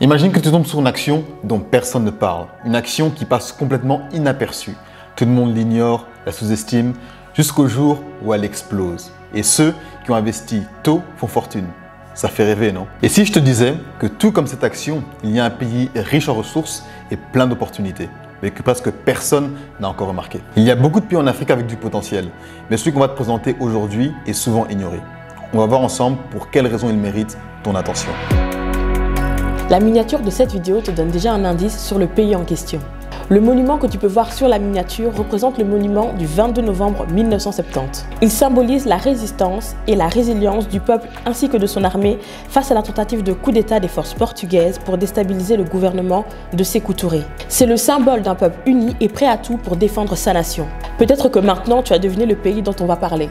Imagine que tu tombes sur une action dont personne ne parle, une action qui passe complètement inaperçue. Tout le monde l'ignore, la sous-estime, jusqu'au jour où elle explose. Et ceux qui ont investi tôt font fortune. Ça fait rêver, non? Et si je te disais que tout comme cette action, il y a un pays riche en ressources et plein d'opportunités, mais que presque personne n'a encore remarqué. Il y a beaucoup de pays en Afrique avec du potentiel, mais celui qu'on va te présenter aujourd'hui est souvent ignoré. On va voir ensemble pour quelles raisons il mérite ton attention. La miniature de cette vidéo te donne déjà un indice sur le pays en question. Le monument que tu peux voir sur la miniature représente le monument du 22 novembre 1970. Il symbolise la résistance et la résilience du peuple ainsi que de son armée face à la tentative de coup d'État des forces portugaises pour déstabiliser le gouvernement de Sékou Touré. C'est le symbole d'un peuple uni et prêt à tout pour défendre sa nation. Peut-être que maintenant tu as deviné le pays dont on va parler.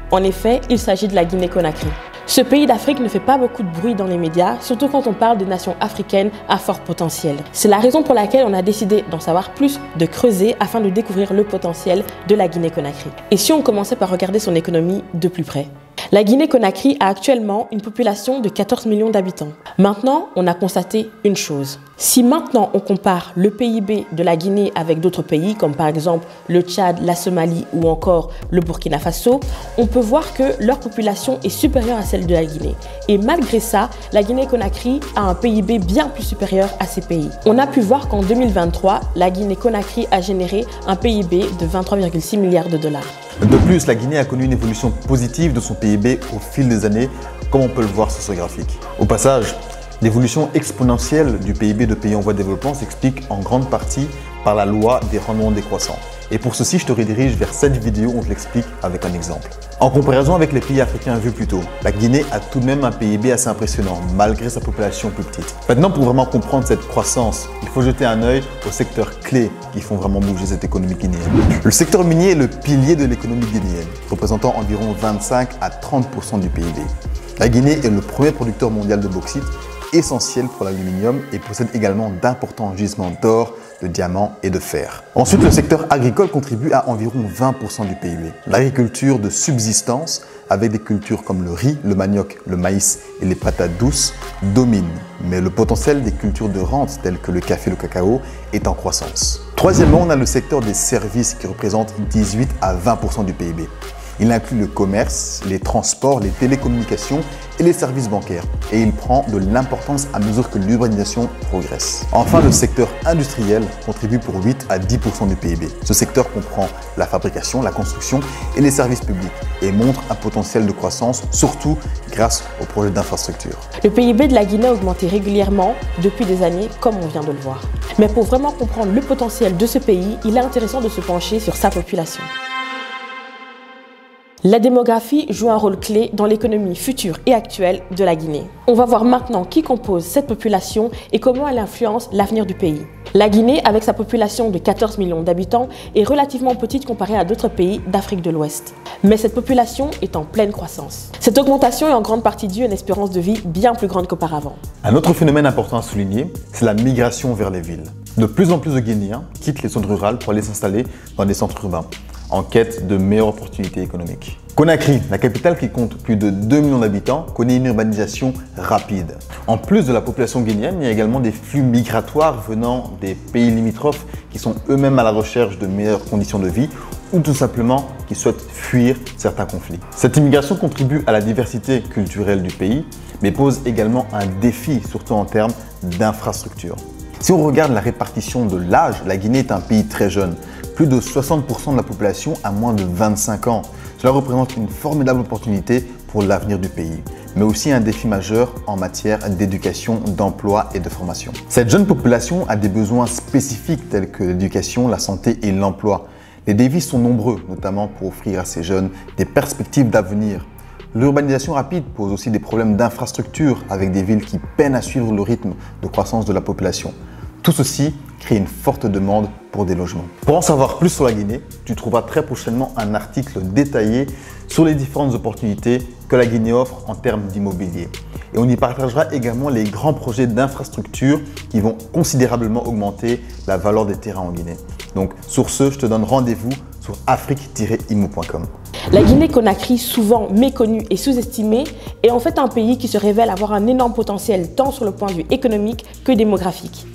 En effet, il s'agit de la Guinée-Conakry. Ce pays d'Afrique ne fait pas beaucoup de bruit dans les médias, surtout quand on parle de nations africaines à fort potentiel. C'est la raison pour laquelle on a décidé d'en savoir plus, de creuser afin de découvrir le potentiel de la Guinée-Conakry. Et si on commençait par regarder son économie de plus près? La Guinée-Conakry a actuellement une population de 14 millions d'habitants. Maintenant, on a constaté une chose. Si maintenant on compare le PIB de la Guinée avec d'autres pays, comme par exemple le Tchad, la Somalie ou encore le Burkina Faso, on peut voir que leur population est supérieure à celle de la Guinée. Et malgré ça, la Guinée-Conakry a un PIB bien plus supérieur à ces pays. On a pu voir qu'en 2023, la Guinée-Conakry a généré un PIB de 23,6 milliards de dollars. De plus, la Guinée a connu une évolution positive de son PIB au fil des années, comme on peut le voir sur ce graphique. Au passage, l'évolution exponentielle du PIB de pays en voie de développement s'explique en grande partie par la loi des rendements décroissants. Et pour ceci, je te redirige vers cette vidéo où on te l'explique avec un exemple. En comparaison avec les pays africains vus plus tôt, la Guinée a tout de même un PIB assez impressionnant, malgré sa population plus petite. Maintenant, pour vraiment comprendre cette croissance, il faut jeter un œil aux secteurs clés qui font vraiment bouger cette économie guinéenne. Le secteur minier est le pilier de l'économie guinéenne, représentant environ 25 à 30% du PIB. La Guinée est le premier producteur mondial de bauxite, essentiel pour l'aluminium, et possède également d'importants gisements d'or, de diamants et de fer. Ensuite, le secteur agricole contribue à environ 20% du PIB. L'agriculture de subsistance, avec des cultures comme le riz, le manioc, le maïs et les patates douces, domine. Mais le potentiel des cultures de rente, telles que le café et le cacao, est en croissance. Troisièmement, on a le secteur des services qui représente 18 à 20% du PIB. Il inclut le commerce, les transports, les télécommunications et les services bancaires. Et il prend de l'importance à mesure que l'urbanisation progresse. Enfin, le secteur industriel contribue pour 8 à 10% du PIB. Ce secteur comprend la fabrication, la construction et les services publics et montre un potentiel de croissance, surtout grâce aux projets d'infrastructure. Le PIB de la Guinée a augmenté régulièrement depuis des années, comme on vient de le voir. Mais pour vraiment comprendre le potentiel de ce pays, il est intéressant de se pencher sur sa population. La démographie joue un rôle clé dans l'économie future et actuelle de la Guinée. On va voir maintenant qui compose cette population et comment elle influence l'avenir du pays. La Guinée, avec sa population de 14 millions d'habitants, est relativement petite comparée à d'autres pays d'Afrique de l'Ouest. Mais cette population est en pleine croissance. Cette augmentation est en grande partie due à une espérance de vie bien plus grande qu'auparavant. Un autre phénomène important à souligner, c'est la migration vers les villes. De plus en plus de Guinéens quittent les zones rurales pour aller s'installer dans des centres urbains, en quête de meilleures opportunités économiques. Conakry, la capitale qui compte plus de 2 millions d'habitants, connaît une urbanisation rapide. En plus de la population guinéenne, il y a également des flux migratoires venant des pays limitrophes qui sont eux-mêmes à la recherche de meilleures conditions de vie ou tout simplement qui souhaitent fuir certains conflits. Cette immigration contribue à la diversité culturelle du pays, mais pose également un défi, surtout en termes d'infrastructures. Si on regarde la répartition de l'âge, la Guinée est un pays très jeune. Plus de 60% de la population a moins de 25 ans. Cela représente une formidable opportunité pour l'avenir du pays, mais aussi un défi majeur en matière d'éducation, d'emploi et de formation. Cette jeune population a des besoins spécifiques tels que l'éducation, la santé et l'emploi. Les défis sont nombreux, notamment pour offrir à ces jeunes des perspectives d'avenir. L'urbanisation rapide pose aussi des problèmes d'infrastructure avec des villes qui peinent à suivre le rythme de croissance de la population. Tout ceci crée une forte demande pour des logements. Pour en savoir plus sur la Guinée, tu trouveras très prochainement un article détaillé sur les différentes opportunités que la Guinée offre en termes d'immobilier. Et on y partagera également les grands projets d'infrastructure qui vont considérablement augmenter la valeur des terrains en Guinée. Donc sur ce, je te donne rendez-vous sur afrique-imo.com. La Guinée-Conakry, souvent méconnue et sous-estimée, est en fait un pays qui se révèle avoir un énorme potentiel tant sur le point de vue économique que démographique.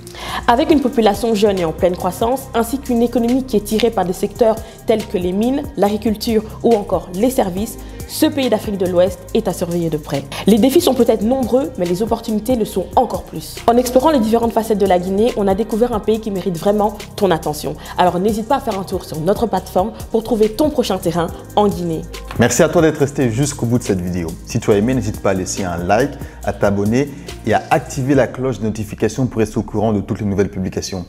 Avec une population jeune et en pleine croissance, ainsi qu'une économie qui est tirée par des secteurs tels que les mines, l'agriculture ou encore les services, ce pays d'Afrique de l'Ouest est à surveiller de près. Les défis sont peut-être nombreux, mais les opportunités le sont encore plus. En explorant les différentes facettes de la Guinée, on a découvert un pays qui mérite vraiment ton attention. Alors n'hésite pas à faire un tour sur notre plateforme pour trouver ton prochain terrain en Guinée. Merci à toi d'être resté jusqu'au bout de cette vidéo. Si tu as aimé, n'hésite pas à laisser un like, à t'abonner et à activer la cloche de notification pour rester au courant de toutes les nouvelles publications.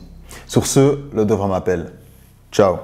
Sur ce, le devoir m'appelle. Ciao.